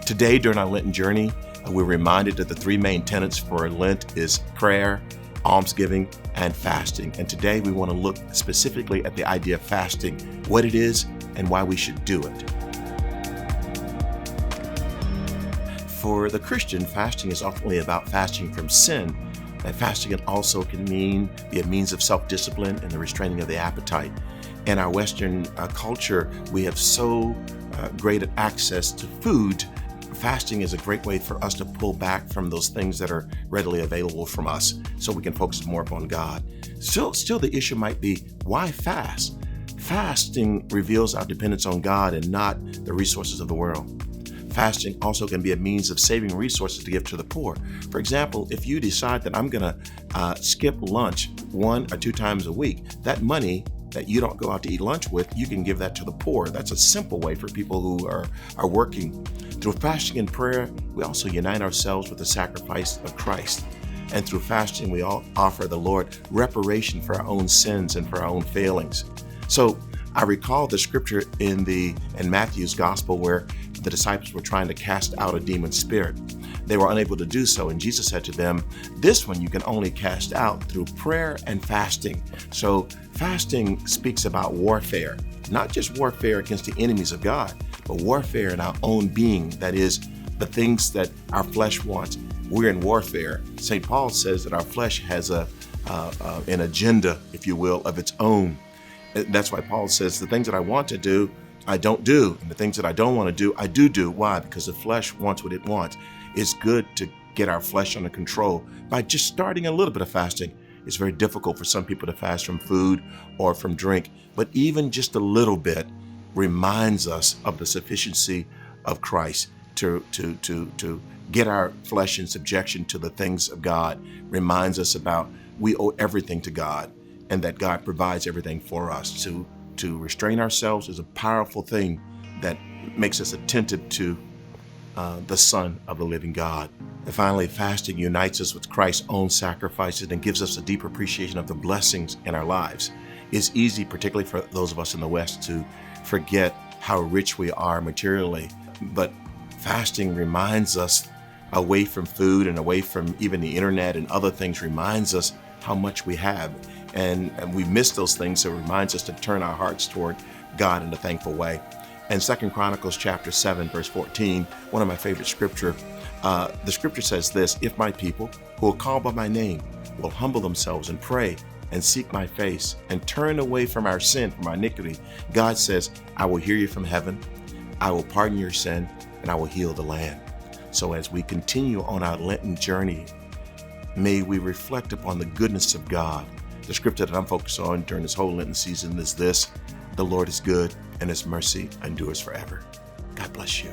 Today, during our Lenten journey, we're reminded that the three main tenets for Lent is prayer, almsgiving, and fasting. And today we want to look specifically at the idea of fasting, what it is and why we should do it. For the Christian, fasting is ultimately about fasting from sin. And fasting also can be a means of self-discipline and the restraining of the appetite. In our Western culture, we have so great access to food. Fasting is a great way for us to pull back from those things that are readily available from us so we can focus more upon God. Still, the issue might be, why fast? Fasting reveals our dependence on God and not the resources of the world. Fasting also can be a means of saving resources to give to the poor. For example, if you decide that I'm going to skip lunch 1 or 2 times a week, that money that you don't go out to eat lunch with, you can give that to the poor. That's a simple way for people who are working. Through fasting and prayer, we also unite ourselves with the sacrifice of Christ. And through fasting, we all offer the Lord reparation for our own sins and for our own failings. So I recall the scripture in Matthew's gospel where the disciples were trying to cast out a demon spirit. They were unable to do so, and Jesus said to them, "This one you can only cast out through prayer and fasting." So fasting speaks about warfare, not just warfare against the enemies of God, but warfare in our own being, that is, the things that our flesh wants. We're in warfare. St. Paul says that our flesh has an agenda, if you will, of its own. That's why Paul says, the things that I want to do, I don't do. And the things that I don't want to do, I do. Why? Because the flesh wants what it wants. It's good to get our flesh under control by just starting a little bit of fasting. It's very difficult for some people to fast from food or from drink, but even just a little bit reminds us of the sufficiency of Christ to get our flesh in subjection to the things of God, reminds us about we owe everything to God and that God provides everything for us. To restrain ourselves is a powerful thing that makes us attentive to the Son of the living God. And finally, fasting unites us with Christ's own sacrifices and gives us a deep appreciation of the blessings in our lives. It's easy, particularly for those of us in the West, to forget how rich we are materially. But fasting reminds us, away from food and away from even the internet and other things, reminds us how much we have. And we miss those things, so it reminds us to turn our hearts toward God in a thankful way. And 2 Chronicles chapter 7, verse 14, one of my favorite scripture, the scripture says this: "If my people who are called by my name will humble themselves and pray and seek my face and turn away from our sin, from our iniquity," God says, "I will hear you from heaven, I will pardon your sin, and I will heal the land." So as we continue on our Lenten journey, may we reflect upon the goodness of God. The scripture that I'm focused on during this whole Lenten season is this: the Lord is good and his mercy endures forever. God bless you.